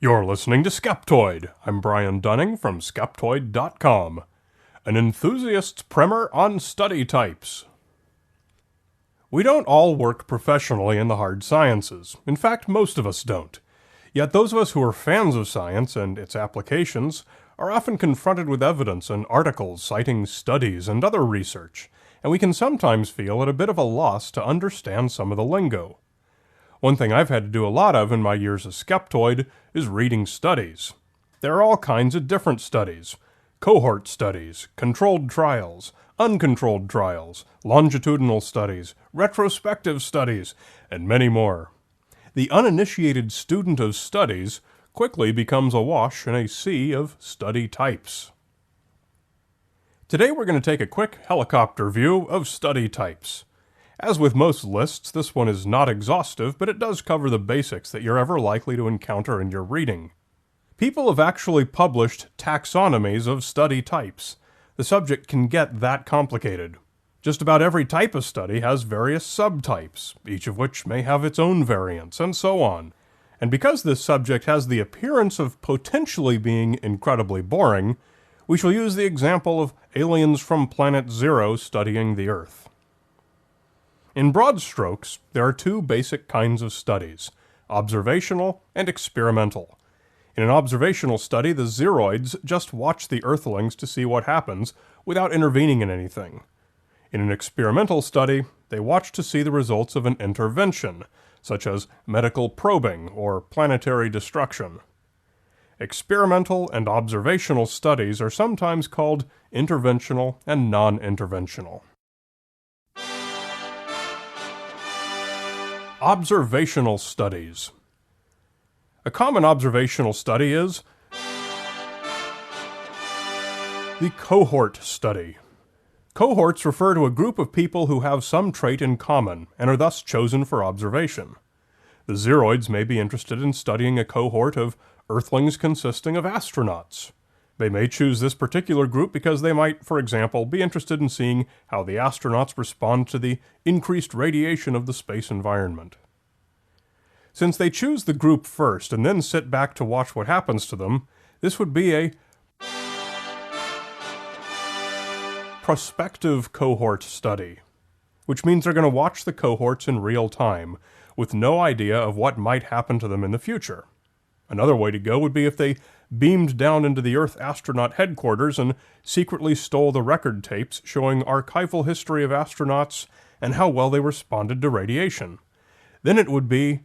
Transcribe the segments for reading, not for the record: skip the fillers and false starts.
You're listening to Skeptoid. I'm Brian Dunning from Skeptoid.com, an enthusiast's primer on study types. We don't all work professionally in the hard sciences. In fact, most of us don't. Yet those of us who are fans of science and its applications are often confronted with evidence and articles citing studies and other research, and we can sometimes feel at a bit of a loss to understand some of the lingo. One thing I've had to do a lot of in my years as Skeptoid is reading studies. There are all kinds of different studies: cohort studies, controlled trials, uncontrolled trials, longitudinal studies, retrospective studies, and many more. The uninitiated student of studies quickly becomes awash in a sea of study types. Today we're going to take a quick helicopter view of study types. As with most lists, this one is not exhaustive, but it does cover the basics that you're ever likely to encounter in your reading. People have actually published taxonomies of study types. The subject can get that complicated. Just about every type of study has various subtypes, each of which may have its own variants, and so on. And because this subject has the appearance of potentially being incredibly boring, we shall use the example of aliens from Planet Zero studying the Earth. In broad strokes, there are two basic kinds of studies: observational and experimental. In an observational study, the zeroids just watch the Earthlings to see what happens without intervening in anything. In an experimental study, they watch to see the results of an intervention, such as medical probing or planetary destruction. Experimental and observational studies are sometimes called interventional and non-interventional. Observational studies. A common observational study is the cohort study. Cohorts refer to a group of people who have some trait in common and are thus chosen for observation. The zeroids may be interested in studying a cohort of Earthlings consisting of astronauts. They may choose this particular group because they might, for example, be interested in seeing how the astronauts respond to the increased radiation of the space environment. Since they choose the group first and then sit back to watch what happens to them, this would be a prospective cohort study, which means they're going to watch the cohorts in real time, with no idea of what might happen to them in the future. Another way to go would be if they beamed down into the Earth astronaut headquarters and secretly stole the record tapes showing archival history of astronauts and how well they responded to radiation. Then it would be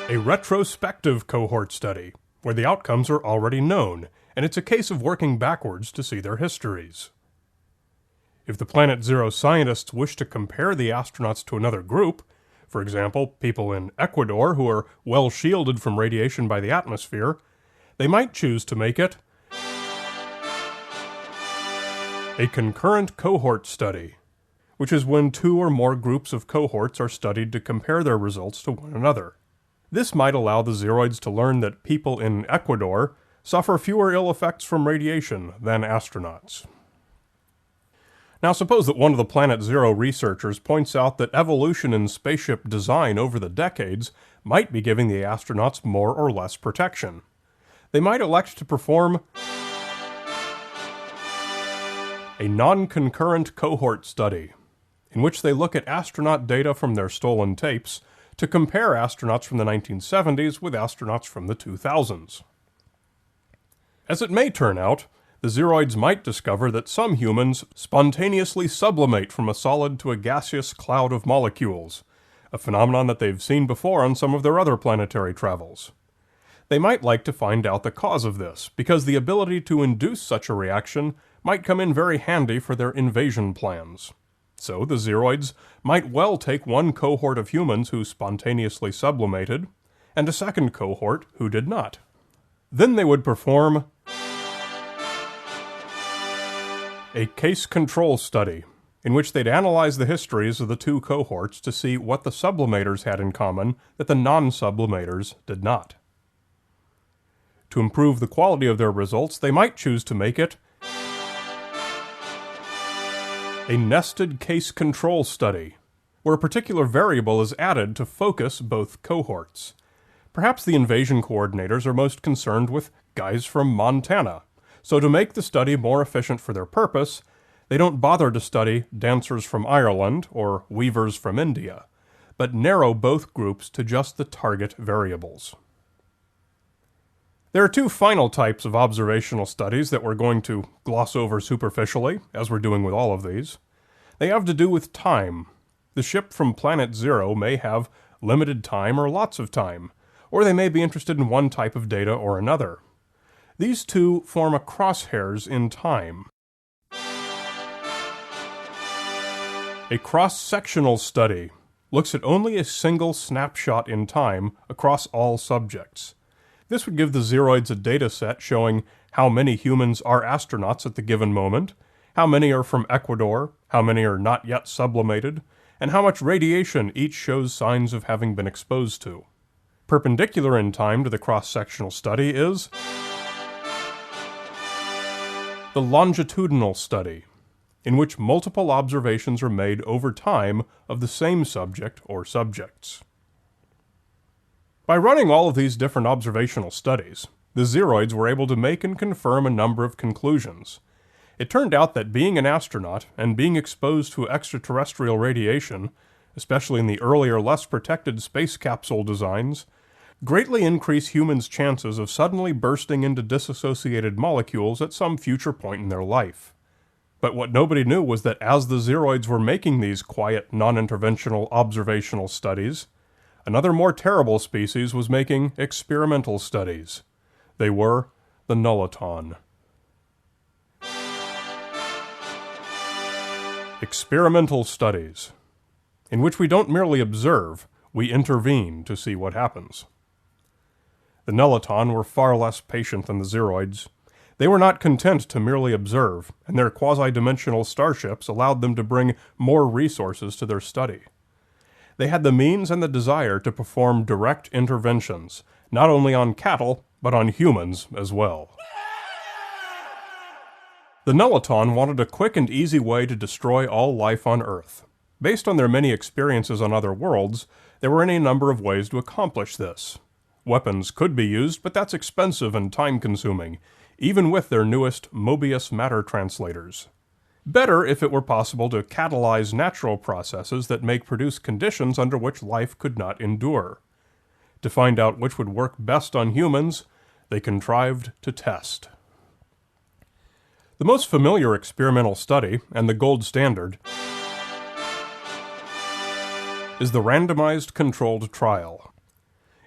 a retrospective cohort study, where the outcomes are already known, and it's a case of working backwards to see their histories. If the Planet Zero scientists wish to compare the astronauts to another group, for example, people in Ecuador who are well shielded from radiation by the atmosphere, they might choose to make it a concurrent cohort study, which is when two or more groups of cohorts are studied to compare their results to one another. This might allow the zeroids to learn that people in Ecuador suffer fewer ill effects from radiation than astronauts. Now suppose that one of the Planet Zero researchers points out that evolution in spaceship design over the decades might be giving the astronauts more or less protection. They might elect to perform a non-concurrent cohort study, in which they look at astronaut data from their stolen tapes to compare astronauts from the 1970s with astronauts from the 2000s. As it may turn out, the zeroids might discover that some humans spontaneously sublimate from a solid to a gaseous cloud of molecules, a phenomenon that they've seen before on some of their other planetary travels. They might like to find out the cause of this, because the ability to induce such a reaction might come in very handy for their invasion plans. So the zeroids might well take one cohort of humans who spontaneously sublimated, and a second cohort who did not. Then they would perform a case control study, in which they'd analyze the histories of the two cohorts to see what the sublimators had in common that the non-sublimators did not. To improve the quality of their results, they might choose to make it a nested case control study, where a particular variable is added to focus both cohorts. Perhaps the invasion coordinators are most concerned with guys from Montana, so to make the study more efficient for their purpose, they don't bother to study dancers from Ireland or weavers from India, but narrow both groups to just the target variables. There are two final types of observational studies that we're going to gloss over superficially, as we're doing with all of these. They have to do with time. The ship from Planet Zero may have limited time or lots of time, or they may be interested in one type of data or another. These two form a crosshairs in time. A cross-sectional study looks at only a single snapshot in time across all subjects. This would give the Zeroids a data set showing how many humans are astronauts at the given moment, how many are from Ecuador, how many are not yet sublimated, and how much radiation each shows signs of having been exposed to. Perpendicular in time to the cross-sectional study is the Longitudinal Study, in which multiple observations are made over time of the same subject or subjects. By running all of these different observational studies, the Zeroids were able to make and confirm a number of conclusions. It turned out that being an astronaut and being exposed to extraterrestrial radiation, especially in the earlier, less protected space capsule designs, greatly increase humans' chances of suddenly bursting into disassociated molecules at some future point in their life. But what nobody knew was that as the Zeroids were making these quiet, non-interventional observational studies, another more terrible species was making experimental studies. They were the nulliton. Experimental studies, in which we don't merely observe, we intervene to see what happens. The nulliton were far less patient than the Zeroids. They were not content to merely observe, and their quasi-dimensional starships allowed them to bring more resources to their study. They had the means and the desire to perform direct interventions, not only on cattle, but on humans as well. The nulliton wanted a quick and easy way to destroy all life on Earth. Based on their many experiences on other worlds, there were any number of ways to accomplish this. Weapons could be used, but that's expensive and time-consuming, even with their newest Mobius matter translators. Better if it were possible to catalyze natural processes that may produce conditions under which life could not endure. To find out which would work best on humans, they contrived to test. The most familiar experimental study, and the gold standard, is the randomized controlled trial.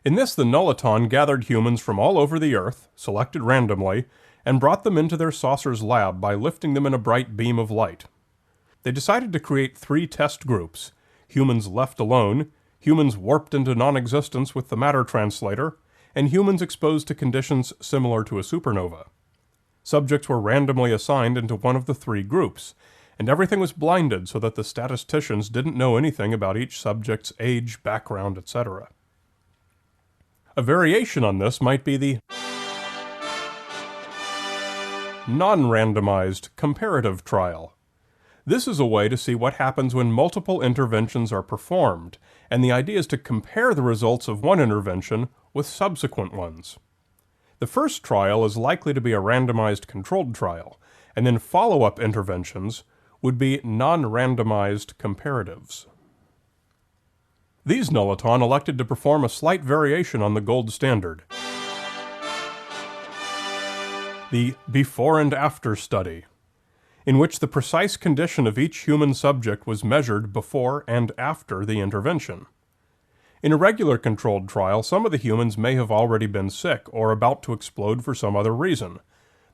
In this, the nulliton gathered humans from all over the Earth, selected randomly, and brought them into their saucer's lab by lifting them in a bright beam of light. They decided to create 3 test groups: humans left alone, humans warped into non-existence with the matter translator, and humans exposed to conditions similar to a supernova. Subjects were randomly assigned into one of the 3 groups, and everything was blinded so that the statisticians didn't know anything about each subject's age, background, etc. A variation on this might be the non-randomized comparative trial. This is a way to see what happens when multiple interventions are performed, and the idea is to compare the results of one intervention with subsequent ones. The first trial is likely to be a randomized controlled trial, and then follow-up interventions would be non-randomized comparatives. These nulliton elected to perform a slight variation on the gold standard. The before and after study, in which the precise condition of each human subject was measured before and after the intervention. In a regular controlled trial, some of the humans may have already been sick or about to explode for some other reason.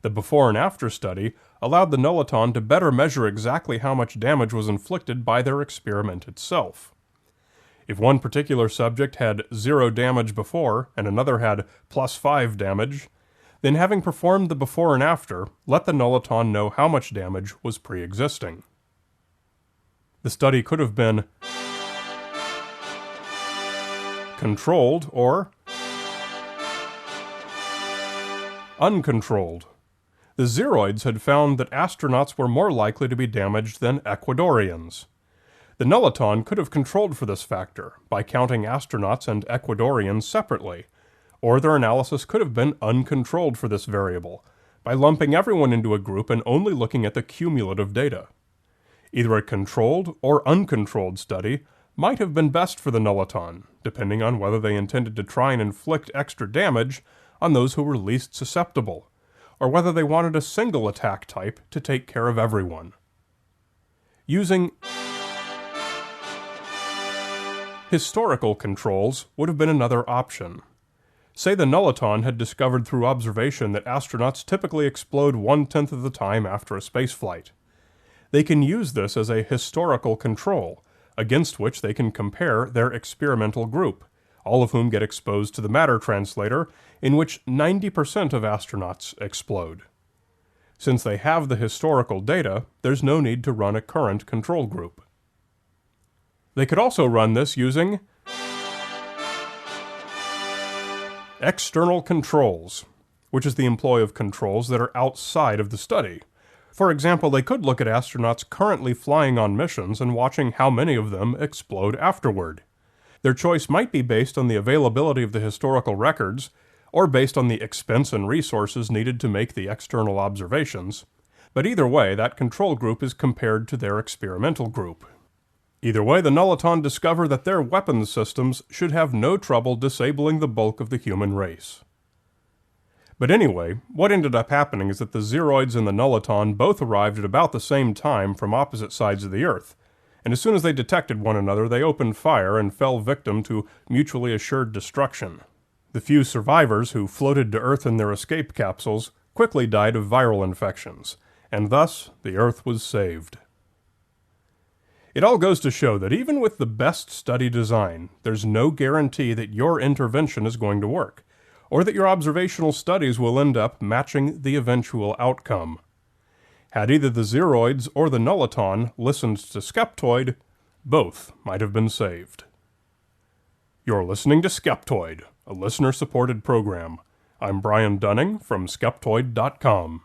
The before and after study allowed the nulliton to better measure exactly how much damage was inflicted by their experiment itself. If one particular subject had 0 damage before and another had +5 damage, then having performed the before and after, let the nulliton know how much damage was pre-existing. The study could have been controlled or uncontrolled. The Zeroids had found that astronauts were more likely to be damaged than Ecuadorians. The nulliton could have controlled for this factor by counting astronauts and Ecuadorians separately, or their analysis could have been uncontrolled for this variable, by lumping everyone into a group and only looking at the cumulative data. Either a controlled or uncontrolled study might have been best for the nulliton, depending on whether they intended to try and inflict extra damage on those who were least susceptible, or whether they wanted a single attack type to take care of everyone. Using historical controls would have been another option. Say the nulliton had discovered through observation that astronauts typically explode 1/10 of the time after a spaceflight. They can use this as a historical control, against which they can compare their experimental group, all of whom get exposed to the matter translator, in which 90% of astronauts explode. Since they have the historical data, there's no need to run a current control group. They could also run this using external controls, which is the employ of controls that are outside of the study. For example, they could look at astronauts currently flying on missions and watching how many of them explode afterward. Their choice might be based on the availability of the historical records, or based on the expense and resources needed to make the external observations, but either way, that control group is compared to their experimental group. Either way, the nulliton discover that their weapons systems should have no trouble disabling the bulk of the human race. But anyway, what ended up happening is that the Zeroids and the nulliton both arrived at about the same time from opposite sides of the Earth, and as soon as they detected one another, they opened fire and fell victim to mutually assured destruction. The few survivors who floated to Earth in their escape capsules quickly died of viral infections, and thus the Earth was saved. It all goes to show that even with the best study design, there's no guarantee that your intervention is going to work, or that your observational studies will end up matching the eventual outcome. Had either the Zeroids or the nulliton listened to Skeptoid, both might have been saved. You're listening to Skeptoid, a listener-supported program. I'm Brian Dunning from Skeptoid.com.